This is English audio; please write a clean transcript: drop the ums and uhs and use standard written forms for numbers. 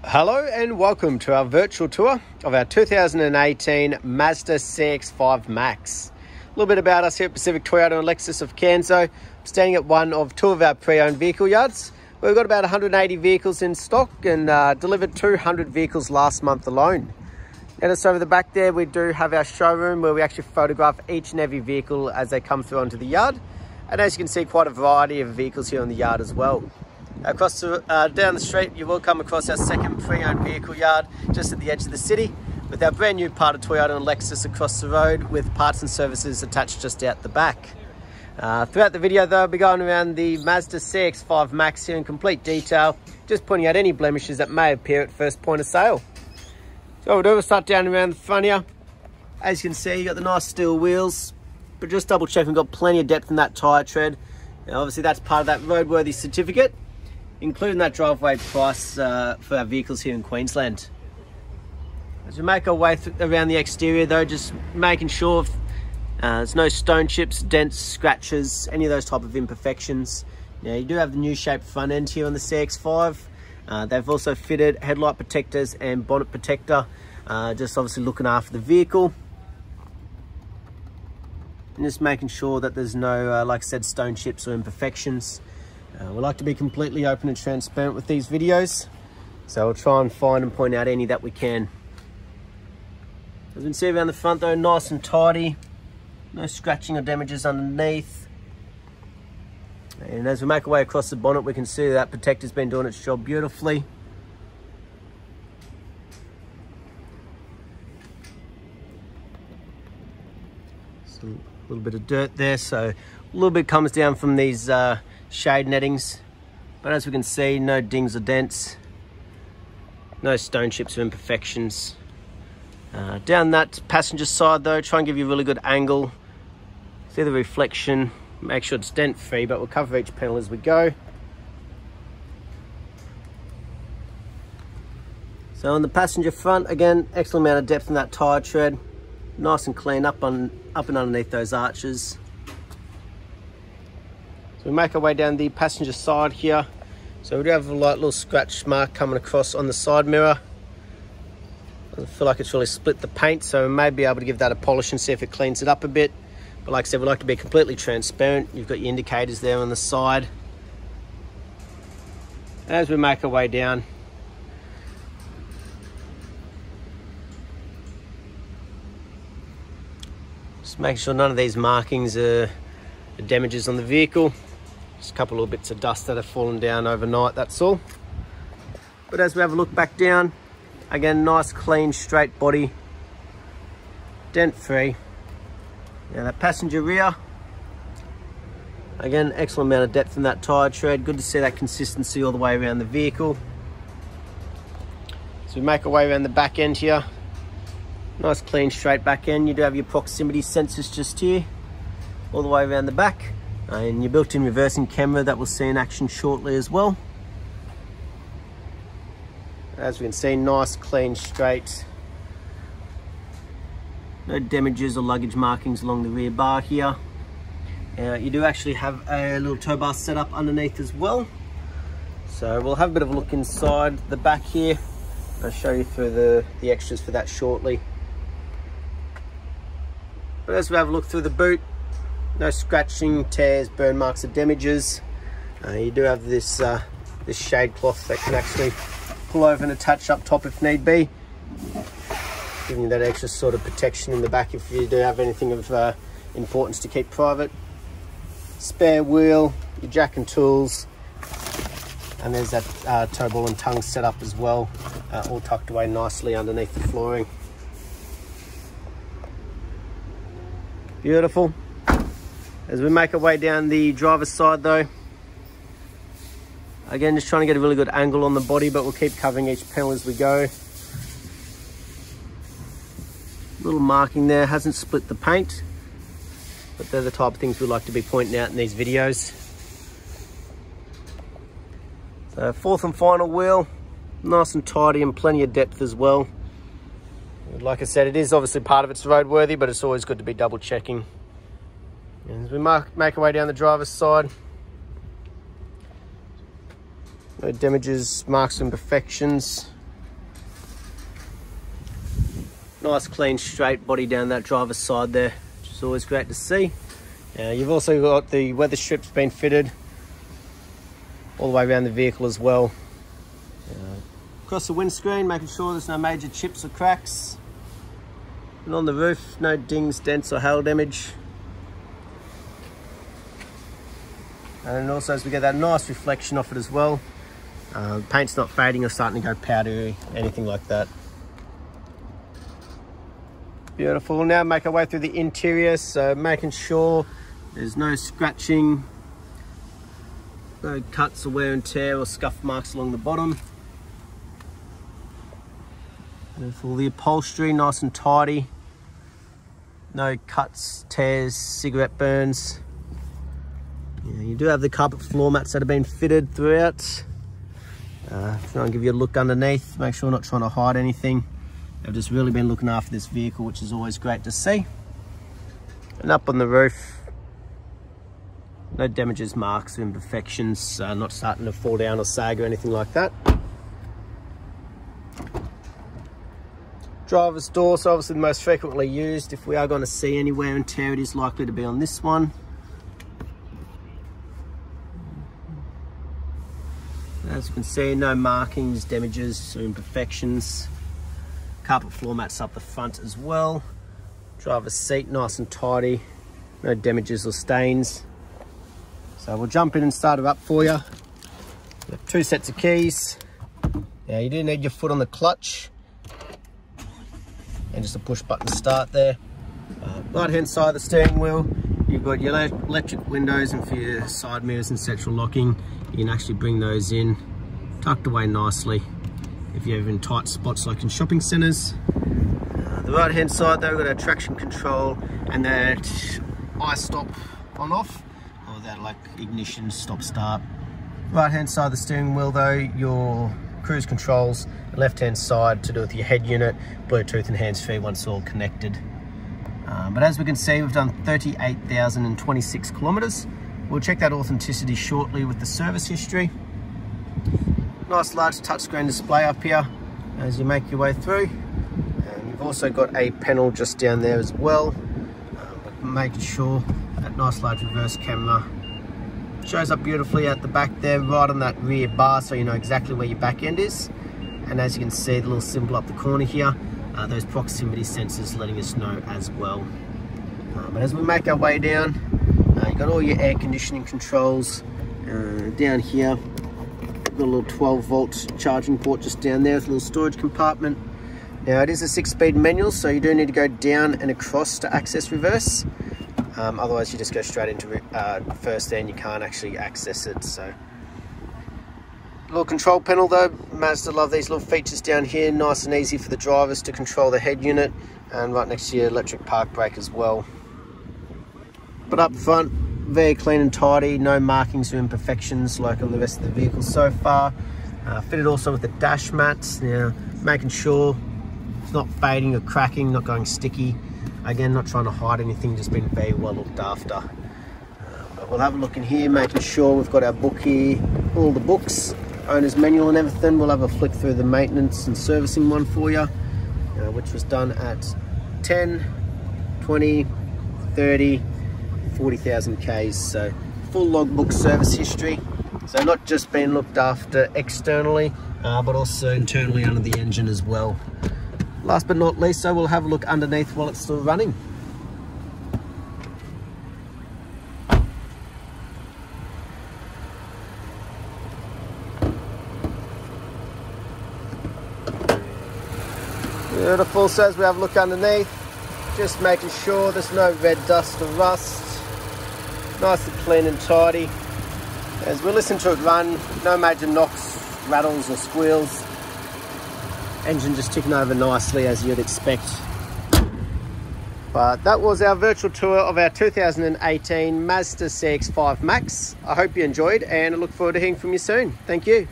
Hello and welcome to our virtual tour of our 2018 Mazda CX-5 Max. A little bit about us here at Pacific Toyota and Lexus of Canso. I'm standing at one of two of our pre-owned vehicle yards. We've got about 180 vehicles in stock and delivered 200 vehicles last month alone. And just over the back there, we do have our showroom where we actually photograph each and every vehicle as they come through onto the yard. And as you can see, quite a variety of vehicles here on the yard as well. Across down the street, you will come across our second pre-owned vehicle yard just at the edge of the city with our brand new part of Toyota and Lexus across the road with parts and services attached just out the back. Throughout the video though, I'll be going around the Mazda CX-5 Max here in complete detail, just pointing out any blemishes that may appear at first point of sale. So we'll start down around the front here. As you can see, you've got the nice steel wheels, but just double check we've got plenty of depth in that tyre tread. Now, obviously that's part of that roadworthy certificate, including that driveway price for our vehicles here in Queensland. As we make our way around the exterior though, just making sure there's no stone chips, dents, scratches, any of those type of imperfections. Now you do have the new shaped front end here on the CX-5. They've also fitted headlight protectors and bonnet protector, just obviously looking after the vehicle. And just making sure that there's no, like I said, stone chips or imperfections. We like to be completely open and transparent with these videos, so we'll try and find and point out any that we can. As you can see around the front though, nice and tidy, no scratching or damages underneath. And as we make our way across the bonnet, we can see that protector's been doing its job beautifully. A little bit of dirt there, so a little bit comes down from these shade nettings, but as we can see, no dings or dents, no stone chips or imperfections. Down that passenger side though, try and give you a really good angle, see the reflection, make sure it's dent free, but we'll cover each panel as we go. So on the passenger front, again, excellent amount of depth in that tyre tread, nice and clean up and underneath those arches. So we make our way down the passenger side here. So we do have a light little scratch mark coming across on the side mirror. Doesn't feel like it's really split the paint, so we may be able to give that a polish and see if it cleans it up a bit. But like I said, we like to be completely transparent. You've got your indicators there on the side. As we make our way down, just make sure none of these markings are damages on the vehicle. Just a couple of bits of dust that have fallen down overnight, that's all. But as we have a look back down, again, nice, clean, straight body, dent free. Now that passenger rear, again, excellent amount of depth in that tyre tread. Good to see that consistency all the way around the vehicle. So we make our way around the back end here. Nice, clean, straight back end. You do have your proximity sensors just here, all the way around the back. And your built-in reversing camera that we'll see in action shortly as well. As we can see, nice, clean, straight. No damages or luggage markings along the rear bar here. You do actually have a little tow bar set up underneath as well. So we'll have a bit of a look inside the back here. I'll show you through the extras for that shortly. But as we have a look through the boot, no scratching, tears, burn marks or damages. You do have this this shade cloth that can actually pull over and attach up top if need be, giving you that extra sort of protection in the back if you do have anything of importance to keep private. Spare wheel, your jack and tools, and there's that tow ball and tongue set up as well, all tucked away nicely underneath the flooring. Beautiful. As we make our way down the driver's side though, again, just trying to get a really good angle on the body, but we'll keep covering each panel as we go. Little marking there, hasn't split the paint, but they're the type of things we like to be pointing out in these videos. So fourth and final wheel, nice and tidy and plenty of depth as well. Like I said, it is obviously part of it's roadworthy, but it's always good to be double checking. And as we make our way down the driver's side, no damages, marks, imperfections. Nice clean straight body down that driver's side there, which is always great to see. You've also got the weather strips being fitted all the way around the vehicle as well. Across the windscreen, making sure there's no major chips or cracks. And on the roof, no dings, dents or hail damage. And also as we get that nice reflection off it as well. Paint's not fading or starting to go powdery, anything like that. Beautiful. We'll now make our way through the interior, so making sure there's no scratching, no cuts or wear and tear or scuff marks along the bottom. Beautiful. The upholstery, nice and tidy. No cuts, tears, cigarette burns. You do have the carpet floor mats that have been fitted throughout. Try and give you a look underneath, make sure we're not trying to hide anything. They've just really been looking after this vehicle, which is always great to see. And up on the roof, no damages, marks or imperfections, not starting to fall down or sag or anything like that. Driver's door, so obviously the most frequently used. If we are going to see any wear and tear, it is likely to be on this one. As you can see, no markings, damages or imperfections. Carpet floor mats up the front as well. Driver's seat, nice and tidy. No damages or stains. So we'll jump in and start it up for you. We have 2 sets of keys. Now you do need your foot on the clutch. And just a push button start there. Right hand side of the steering wheel, you've got your electric windows, and for your side mirrors and central locking, you can actually bring those in, tucked away nicely if you're in tight spots like in shopping centres. The right hand side though, we've got our traction control and that I-stop on off, or that like ignition stop start. Right hand side of the steering wheel though, your cruise controls. The left hand side to do with your head unit, Bluetooth and hands-free once all connected. But as we can see, we've done 38,026 kilometres. We'll check that authenticity shortly with the service history. Nice large touchscreen display up here as you make your way through. And you've also got a panel just down there as well. Making sure that nice large reverse camera shows up beautifully at the back there, right on that rear bar, so you know exactly where your back end is. And as you can see, the little symbol up the corner here, those proximity sensors letting us know as well. But as we make our way down, you've got all your air conditioning controls. Down here, we've got a little 12-volt charging port just down there with a little storage compartment. Now it is a 6-speed manual, so you do need to go down and across to access reverse. Otherwise you just go straight into first there and you can't actually access it. So little control panel though, Mazda love these little features down here, nice and easy for the drivers to control the head unit, and right next to your electric park brake as well. But up front, very clean and tidy, no markings or imperfections like on the rest of the vehicle so far. Fitted also with the dash mats, now making sure it's not fading or cracking, not going sticky. Again, not trying to hide anything, just being very well looked after. But we'll have a look in here, making sure we've got our book here, all the books, owner's manual and everything. We'll have a flick through the maintenance and servicing one for you, which was done at 10, 20, 30, 40,000 Ks. So full logbook service history. So not just being looked after externally, but also internally under the engine as well. Last but not least, so we'll have a look underneath while it's still running. Beautiful, so as we have a look underneath, just making sure there's no red dust or rust. Nice and clean and tidy. As we listen to it run, no major knocks, rattles or squeals. Engine just ticking over nicely as you'd expect. But that was our virtual tour of our 2018 Mazda CX-5 Max. I hope you enjoyed and I look forward to hearing from you soon. Thank you.